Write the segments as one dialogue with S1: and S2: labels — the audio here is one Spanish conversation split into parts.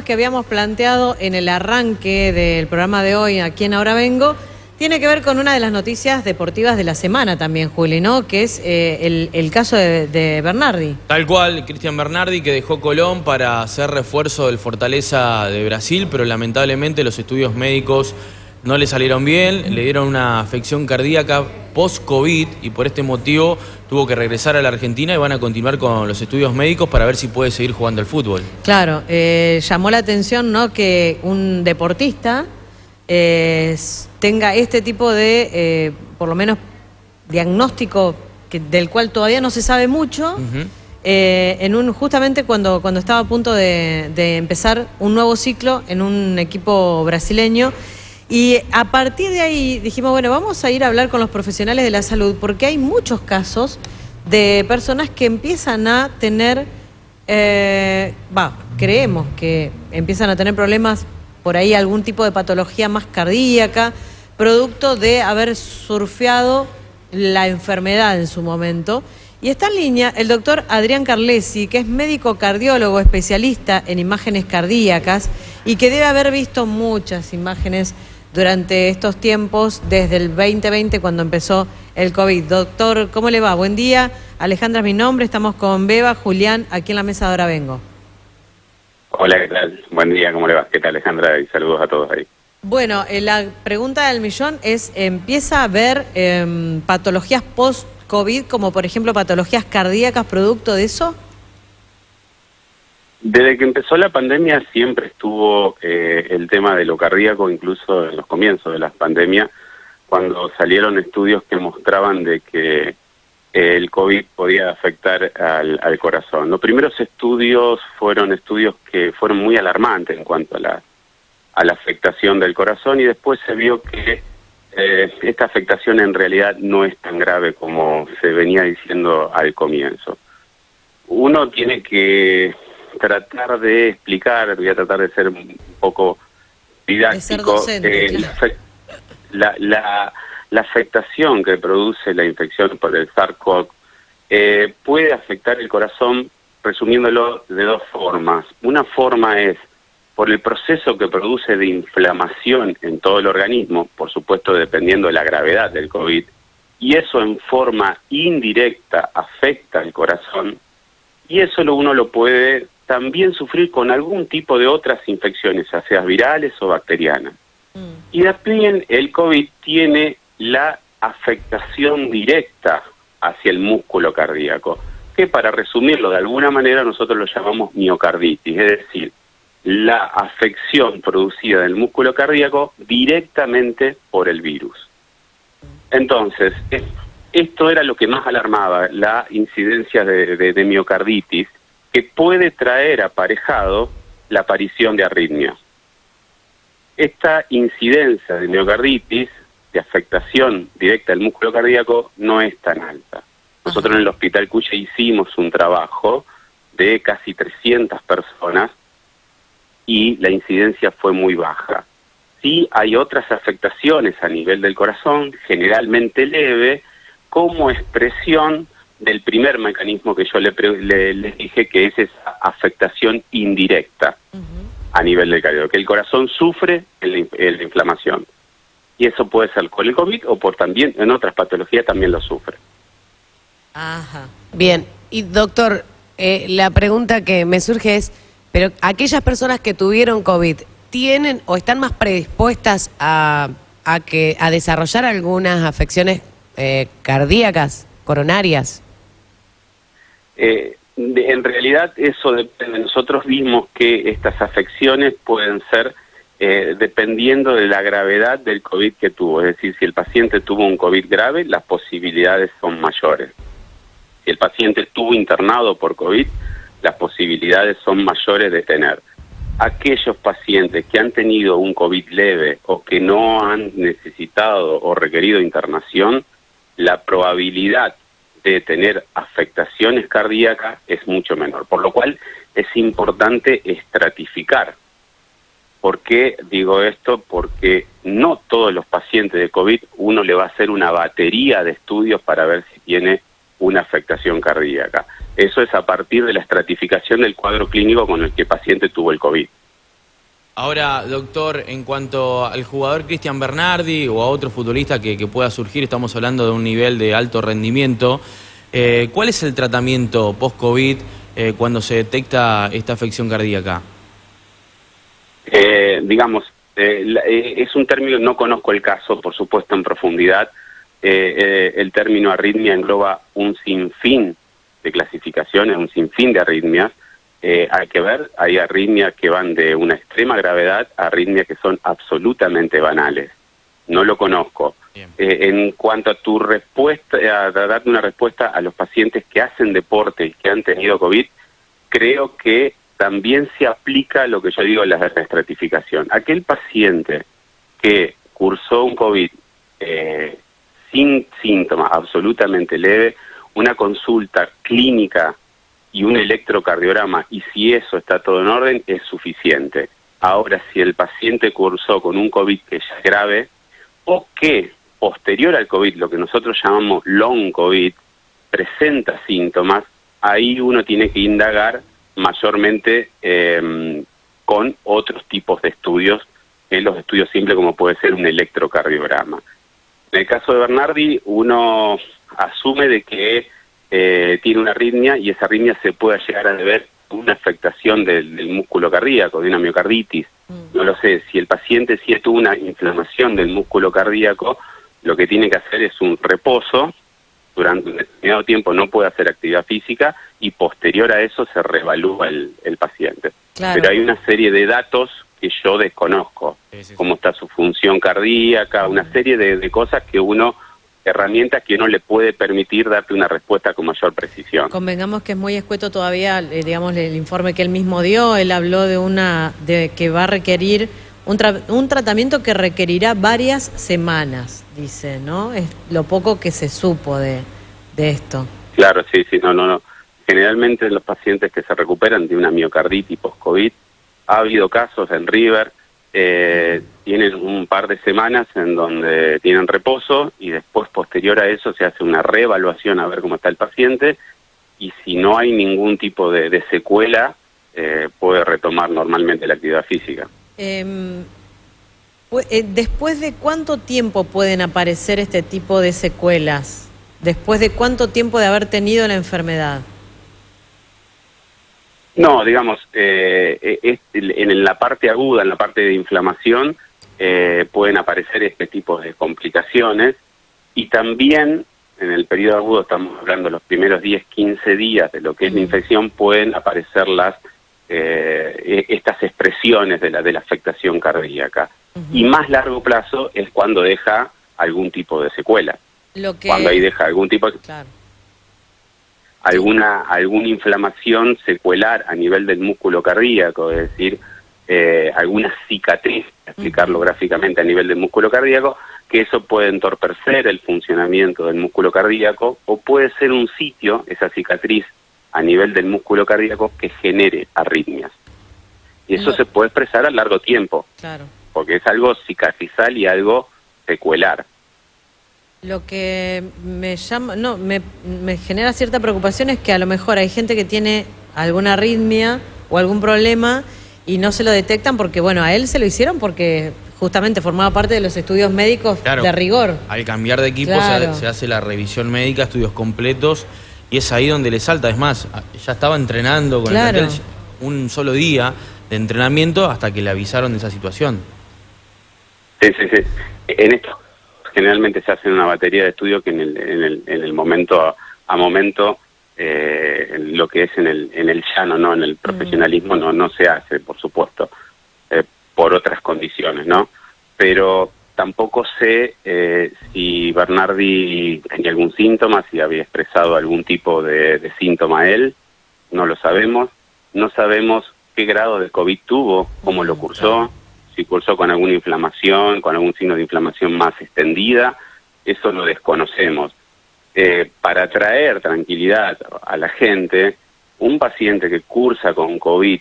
S1: Que habíamos planteado en el arranque del programa de hoy, aquí en Ahora Vengo, tiene que ver con una de las noticias deportivas de la semana también, Juli, ¿no? Que es el caso de Bernardi.
S2: Tal cual, Cristian Bernardi, que dejó Colón para hacer refuerzo del Fortaleza de Brasil, pero lamentablemente los estudios médicos no le salieron bien, le dieron una afección cardíaca post-COVID y por este motivo tuvo que regresar a la Argentina y van a continuar con los estudios médicos para ver si puede seguir jugando al fútbol.
S1: Claro, llamó la atención, ¿no?, que un deportista tenga este tipo de, por lo menos, diagnóstico del cual todavía no se sabe mucho, justamente cuando estaba a punto de empezar un nuevo ciclo en un equipo brasileño. Y a partir de ahí dijimos, bueno, vamos a ir a hablar con los profesionales de la salud, porque hay muchos casos de personas que empiezan a tener, creemos que empiezan a tener problemas por ahí, algún tipo de patología más cardíaca, producto de haber surfeado la enfermedad en su momento. Y está en línea el doctor Adrián Carlesi, que es médico cardiólogo, especialista en imágenes cardíacas y que debe haber visto muchas imágenes durante estos tiempos, desde el 2020 cuando empezó el COVID. Doctor, ¿cómo le va? Buen día. Alejandra es mi nombre, estamos con Beba, Julián, aquí en la mesa de Ahora Vengo.
S3: Hola, ¿qué tal? Buen día, ¿cómo le va? ¿Qué tal, Alejandra? Y saludos a todos ahí.
S1: Bueno, la pregunta del millón es, ¿empieza a haber patologías post-COVID, como por ejemplo patologías cardíacas producto de eso?
S3: Desde que empezó la pandemia siempre estuvo el tema de lo cardíaco, incluso en los comienzos de la pandemia, cuando salieron estudios que mostraban de que el COVID podía afectar al corazón. Los primeros estudios fueron estudios que fueron muy alarmantes en cuanto a la afectación del corazón, y después se vio que esta afectación en realidad no es tan grave como se venía diciendo al comienzo. Uno tiene que tratar de explicar, voy a tratar de ser un poco didáctico,
S1: de ser docente, claro.
S3: La afectación que produce la infección por el SARS-CoV puede afectar el corazón, resumiéndolo de dos formas. Una forma es por el proceso que produce de inflamación en todo el organismo, por supuesto dependiendo de la gravedad del COVID, y eso en forma indirecta afecta al corazón, y eso uno lo puede también sufrir con algún tipo de otras infecciones, ya sea virales o bacterianas. Y también el COVID tiene la afectación directa hacia el músculo cardíaco, que para resumirlo de alguna manera nosotros lo llamamos miocarditis, es decir, la afección producida del músculo cardíaco directamente por el virus. Entonces, esto era lo que más alarmaba, la incidencia de miocarditis, que puede traer aparejado la aparición de arritmias. Esta incidencia de miocarditis, de afectación directa del músculo cardíaco, no es tan alta. Nosotros en el Hospital Cuya hicimos un trabajo de casi 300 personas y la incidencia fue muy baja. Sí hay otras afectaciones a nivel del corazón, generalmente leve, como expresión del primer mecanismo que yo les dije, que es esa afectación indirecta a nivel del cardio, que el corazón sufre en la inflamación. Y eso puede ser con el COVID o también en otras patologías también lo sufre.
S4: Ajá. Bien, y doctor, la pregunta que me surge es, pero aquellas personas que tuvieron COVID, ¿tienen o están más predispuestas a desarrollar algunas afecciones cardíacas, coronarias?
S3: En realidad eso depende. Nosotros vimos que estas afecciones pueden ser dependiendo de la gravedad del COVID que tuvo. Es decir, si el paciente tuvo un COVID grave, las posibilidades son mayores. Si el paciente estuvo internado por COVID, las posibilidades son mayores de tener. Aquellos pacientes que han tenido un COVID leve o que no han necesitado o requerido internación, la probabilidad de tener afectaciones cardíacas es mucho menor, por lo cual es importante estratificar. ¿Por qué digo esto? Porque no todos los pacientes de COVID uno le va a hacer una batería de estudios para ver si tiene una afectación cardíaca. Eso es a partir de la estratificación del cuadro clínico con el que el paciente tuvo el COVID.
S2: Ahora, doctor, en cuanto al jugador Cristian Bernardi o a otro futbolista que pueda surgir, estamos hablando de un nivel de alto rendimiento. ¿Cuál es el tratamiento post-COVID cuando se detecta esta afección cardíaca?
S3: Es un término, no conozco el caso, por supuesto, en profundidad. El término arritmia engloba un sinfín de clasificaciones, un sinfín de arritmias. Hay que ver, hay arritmias que van de una extrema gravedad a arritmias que son absolutamente banales. No lo conozco. En cuanto a tu respuesta, a darte una respuesta a los pacientes que hacen deporte y que han tenido COVID, creo que también se aplica lo que yo digo, la estratificación. Aquel paciente que cursó un COVID sin síntomas, absolutamente leve, una consulta clínica y un electrocardiograma, y si eso está todo en orden, es suficiente. Ahora, si el paciente cursó con un COVID que ya es grave, o que posterior al COVID, lo que nosotros llamamos long COVID, presenta síntomas, ahí uno tiene que indagar mayormente con otros tipos de estudios, en los estudios simples como puede ser un electrocardiograma. En el caso de Bernardi, uno asume de que tiene una arritmia, y esa arritmia se puede llegar a deber a una afectación del músculo cardíaco, de una miocarditis. No lo sé, si el paciente sí tuvo una inflamación del músculo cardíaco, lo que tiene que hacer es un reposo, durante un determinado tiempo no puede hacer actividad física, y posterior a eso se reevalúa el paciente.
S1: Claro.
S3: Pero hay una serie de datos que yo desconozco, cómo está su función cardíaca, una serie de cosas que herramientas que uno le puede permitir darte una respuesta con mayor precisión.
S1: Convengamos que es muy escueto todavía, digamos, el informe que él mismo dio. Él habló de que va a requerir un tratamiento que requerirá varias semanas, dice, ¿no? Es lo poco que se supo de esto.
S3: Claro, sí, no. Generalmente los pacientes que se recuperan de una miocarditis post-COVID, ha habido casos en River, tienen un par de semanas en donde tienen reposo, y después, posterior a eso, se hace una reevaluación a ver cómo está el paciente, y si no hay ningún tipo de secuela, puede retomar normalmente la actividad física.
S1: ¿Después de cuánto tiempo pueden aparecer este tipo de secuelas? ¿Después de cuánto tiempo de haber tenido la enfermedad?
S3: No, digamos, en la parte aguda, en la parte de inflamación, pueden aparecer este tipo de complicaciones, y también en el periodo agudo, estamos hablando de los primeros 10, 15 días de lo que es la infección, pueden aparecer estas expresiones de la afectación cardíaca. Y más largo plazo es cuando deja algún tipo de secuela. Cuando ahí deja algún tipo de...
S1: Claro.
S3: alguna inflamación secuelar a nivel del músculo cardíaco, es decir, alguna cicatriz, explicarlo gráficamente, a nivel del músculo cardíaco, que eso puede entorpecer el funcionamiento del músculo cardíaco, o puede ser un sitio, esa cicatriz a nivel del músculo cardíaco, que genere arritmias. Y eso se puede expresar a largo tiempo,
S1: Claro.
S3: porque es algo cicatrizal y algo secuelar.
S1: Lo que me genera cierta preocupación es que a lo mejor hay gente que tiene alguna arritmia o algún problema y no se lo detectan porque, bueno, a él se lo hicieron porque justamente formaba parte de los estudios médicos, claro, de rigor.
S2: Al cambiar de equipo, claro, se hace la revisión médica, estudios completos, y es ahí donde le salta. Es más, ya estaba entrenando con, claro, el plantel un solo día de entrenamiento hasta que le avisaron de esa situación.
S3: Sí. En esto generalmente se hace una batería de estudios que en el momento a momento, lo que es en el llano, no en el profesionalismo, no se hace, por supuesto, por otras condiciones, ¿no? Pero tampoco sé si Bernardi tenía algún síntoma, si había expresado algún tipo de síntoma él, no lo sabemos. No sabemos qué grado de COVID tuvo, cómo lo cursó, si cursó con alguna inflamación, con algún signo de inflamación más extendida, eso lo desconocemos. Para traer tranquilidad a la gente, un paciente que cursa con COVID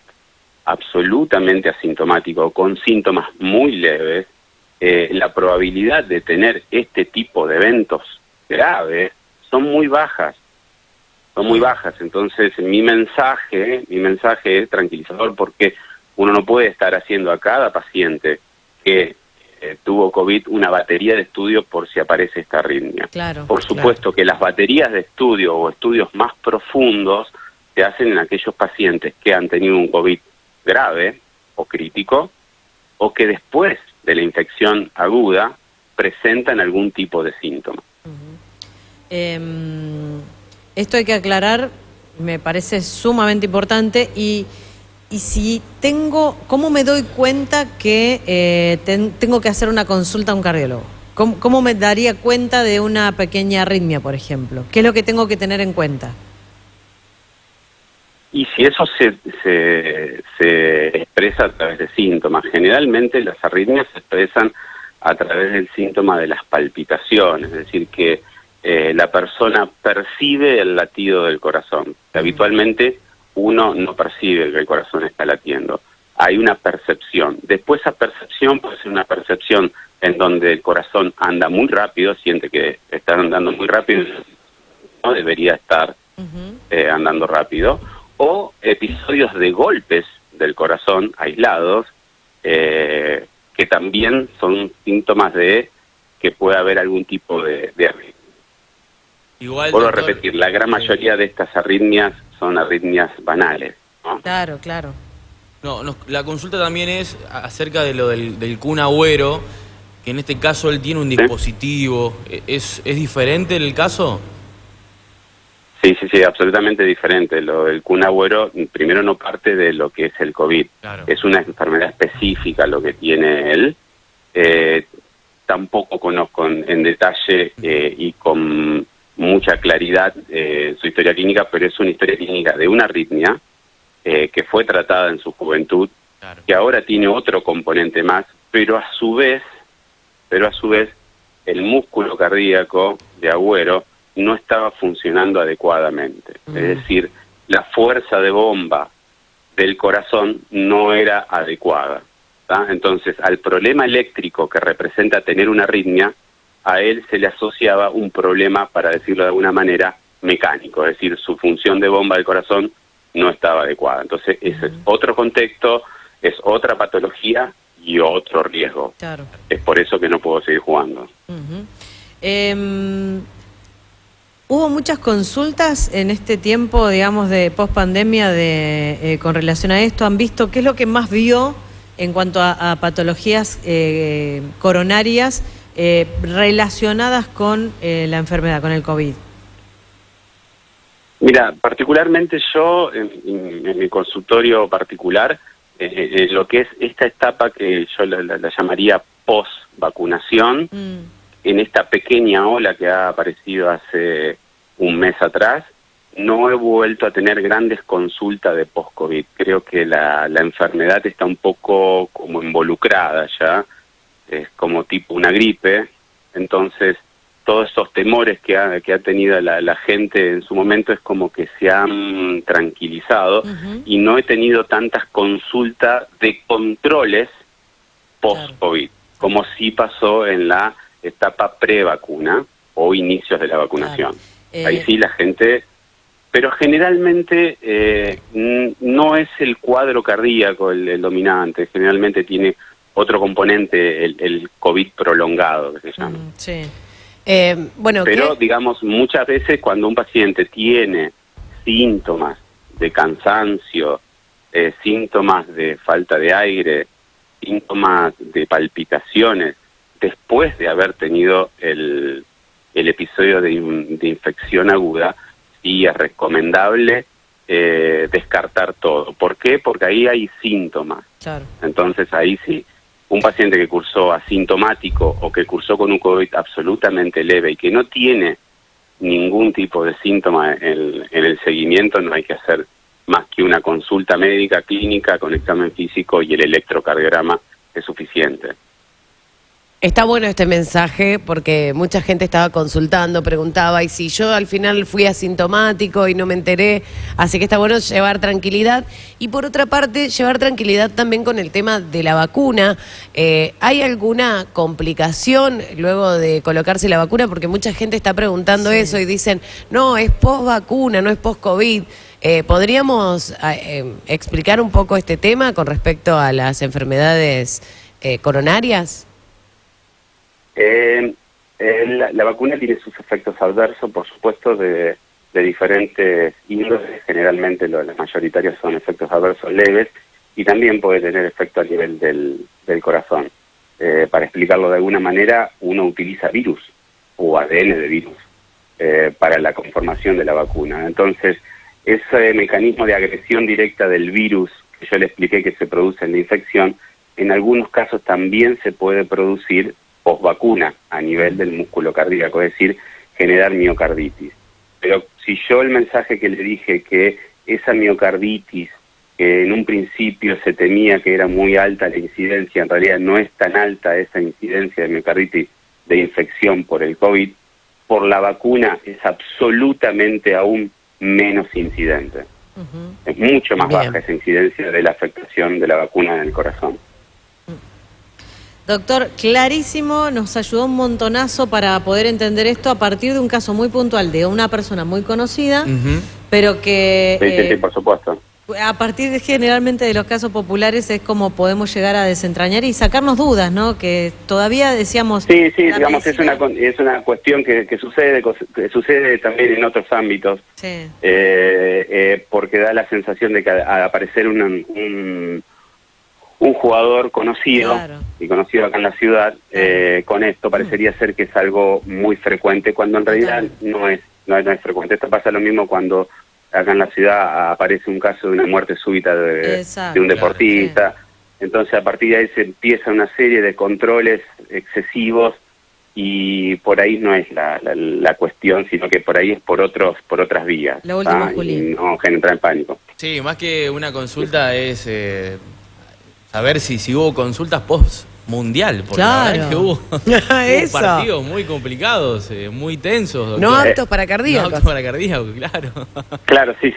S3: absolutamente asintomático, con síntomas muy leves, la probabilidad de tener este tipo de eventos graves son muy bajas. Entonces mi mensaje es tranquilizador, porque uno no puede estar haciendo a cada paciente que tuvo COVID una batería de estudios por si aparece esta arritmia.
S1: Claro,
S3: por supuesto que las baterías de estudio o estudios más profundos se hacen en aquellos pacientes que han tenido un COVID grave o crítico, o que después de la infección aguda presentan algún tipo de síntoma.
S1: Esto hay que aclarar, me parece sumamente importante, y si tengo, ¿cómo me doy cuenta que tengo que hacer una consulta a un cardiólogo? ¿Cómo me daría cuenta de una pequeña arritmia, por ejemplo? ¿Qué es lo que tengo que tener en cuenta?
S3: Y si eso se expresa a través de síntomas, generalmente las arritmias se expresan a través del síntoma de las palpitaciones, es decir, que la persona percibe el latido del corazón. Habitualmente uno no percibe que el corazón está latiendo, hay una percepción. Después esa percepción puede ser una percepción en donde el corazón anda muy rápido, siente que está andando muy rápido, no debería estar andando rápido, o episodios de golpes del corazón aislados, que también son síntomas de que puede haber algún tipo de arritmia.
S2: Igual,
S3: Vuelvo a
S2: doctor,
S3: repetir, la gran mayoría de estas arritmias son arritmias banales, ¿no?
S1: Claro, claro.
S2: la consulta también es acerca de lo del Kun Agüero, que en este caso él tiene un dispositivo. ¿Es diferente el caso?
S3: Sí, absolutamente diferente. Lo del Kun Agüero, primero, no parte de lo que es el COVID.
S2: Claro.
S3: Es una enfermedad específica lo que tiene él. Tampoco conozco en detalle y con mucha claridad su historia clínica, pero es una historia clínica de una arritmia que fue tratada en su juventud,
S2: Claro.
S3: que ahora tiene otro componente más, pero a su vez el músculo cardíaco de Agüero no estaba funcionando adecuadamente. Es decir, la fuerza de bomba del corazón no era adecuada, ¿tá? Entonces, al problema eléctrico que representa tener una arritmia, a él se le asociaba un problema, para decirlo de alguna manera, mecánico, es decir, su función de bomba del corazón no estaba adecuada. Entonces, ese es otro contexto, es otra patología y otro riesgo.
S1: Claro.
S3: Es por eso que no puedo seguir jugando.
S1: ¿Hubo muchas consultas en este tiempo, digamos, de post-pandemia con relación a esto? ¿Han visto qué es lo que más vio en cuanto a patologías coronarias relacionadas con la enfermedad, con el COVID?
S3: Mira, particularmente yo, en mi consultorio particular, lo que es esta etapa que yo la llamaría post-vacunación, en esta pequeña ola que ha aparecido hace un mes atrás, no he vuelto a tener grandes consultas de post-COVID. Creo que la enfermedad está un poco como involucrada ya, es como tipo una gripe, entonces todos esos temores que ha tenido la gente en su momento es como que se han tranquilizado, y no he tenido tantas consultas de controles post-COVID, como sí pasó en la etapa pre-vacuna o inicios de la vacunación. Ahí sí la gente, pero generalmente no es el cuadro cardíaco el dominante, generalmente tiene otro componente, el COVID prolongado, que se llama.
S1: Sí.
S4: Bueno,
S3: pero digamos, muchas veces cuando un paciente tiene síntomas de cansancio, síntomas de falta de aire, síntomas de palpitaciones, después de haber tenido el episodio de infección aguda, sí es recomendable descartar todo. ¿Por qué? Porque ahí hay síntomas.
S1: Claro.
S3: Entonces ahí sí, un paciente que cursó asintomático o que cursó con un COVID absolutamente leve y que no tiene ningún tipo de síntoma en el seguimiento, no hay que hacer más que una consulta médica clínica con examen físico y el electrocardiograma es suficiente.
S4: Está bueno este mensaje porque mucha gente estaba consultando, preguntaba, y si yo al final fui asintomático y no me enteré, así que está bueno llevar tranquilidad. Y por otra parte, llevar tranquilidad también con el tema de la vacuna. ¿Hay alguna complicación luego de colocarse la vacuna? Porque mucha gente está preguntando eso y dicen, no, es post vacuna, no es post COVID. ¿Podríamos explicar un poco este tema con respecto a las enfermedades coronarias?
S3: La vacuna tiene sus efectos adversos, por supuesto, de diferentes índoles. Generalmente los mayoritarios son efectos adversos leves y también puede tener efecto a nivel del corazón. Para explicarlo de alguna manera, uno utiliza virus o ADN de virus para la conformación de la vacuna. Entonces, ese mecanismo de agresión directa del virus que yo le expliqué que se produce en la infección, en algunos casos también se puede producir postvacuna a nivel del músculo cardíaco, es decir, generar miocarditis. Pero si yo el mensaje que le dije que esa miocarditis, que en un principio se temía que era muy alta la incidencia, en realidad no es tan alta esa incidencia de miocarditis de infección por el COVID, por la vacuna es absolutamente aún menos incidente. Es mucho más baja esa incidencia de la afectación de la vacuna en el corazón.
S1: Doctor, clarísimo, nos ayudó un montonazo para poder entender esto a partir de un caso muy puntual de una persona muy conocida, pero que...
S3: Sí, por supuesto.
S1: A partir generalmente de los casos populares es como podemos llegar a desentrañar y sacarnos dudas, ¿no? Que todavía decíamos...
S3: Sí, digamos, medicina... es una cuestión que sucede también en otros ámbitos, sí. Porque da la sensación de que al aparecer un jugador conocido, claro, y conocido acá en la ciudad, con esto parecería ser que es algo muy frecuente, cuando en realidad no es frecuente. Esto pasa lo mismo cuando acá en la ciudad aparece un caso de una muerte súbita de un deportista. Claro, sí. Entonces a partir de ahí se empieza una serie de controles excesivos y por ahí no es la cuestión, sino que por ahí es por otras vías.
S1: Lo último,
S3: y no genera en pánico.
S2: Sí, más que una consulta es... saber si hubo consultas post-mundial, porque la verdad es que hubo partidos muy complicados, muy tensos. Doctor.
S4: No aptos para cardíacos.
S2: No aptos para cardíacos, claro.
S3: Claro, sí.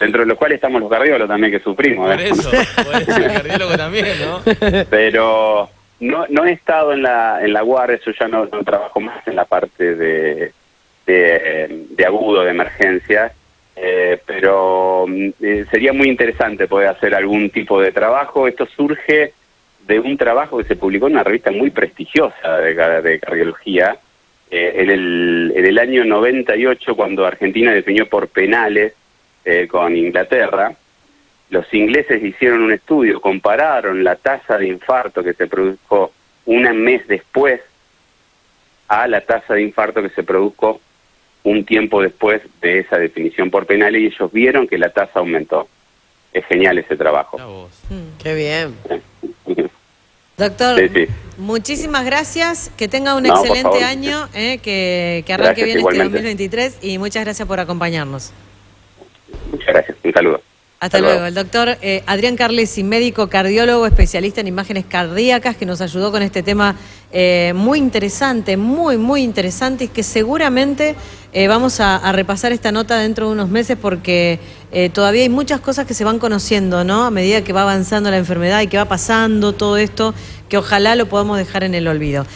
S3: Dentro de los cuales estamos los cardiólogos también que sufrimos.
S2: Por eso, el cardiólogo también, ¿no?
S3: Pero no he estado en la guardia, yo ya no trabajo más en la parte de agudo, de emergencia. Pero sería muy interesante poder hacer algún tipo de trabajo. Esto surge de un trabajo que se publicó en una revista muy prestigiosa de cardiología en el año 98, cuando Argentina definió por penales con Inglaterra. Los ingleses hicieron un estudio, compararon la tasa de infarto que se produjo un mes después a la tasa de infarto que se produjo un tiempo después de esa definición por penales, y ellos vieron que la tasa aumentó. Es genial ese trabajo.
S4: Qué bien.
S1: Doctor, muchísimas gracias, que tenga un excelente año, que arranque bien este 2023 y muchas gracias por acompañarnos.
S3: Muchas gracias, un saludo.
S1: Hasta luego. El doctor Adrián Carlesi, médico cardiólogo, especialista en imágenes cardíacas, que nos ayudó con este tema muy interesante, muy interesante, y que seguramente vamos a repasar esta nota dentro de unos meses, porque todavía hay muchas cosas que se van conociendo, ¿no? A medida que va avanzando la enfermedad y que va pasando todo esto, que ojalá lo podamos dejar en el olvido.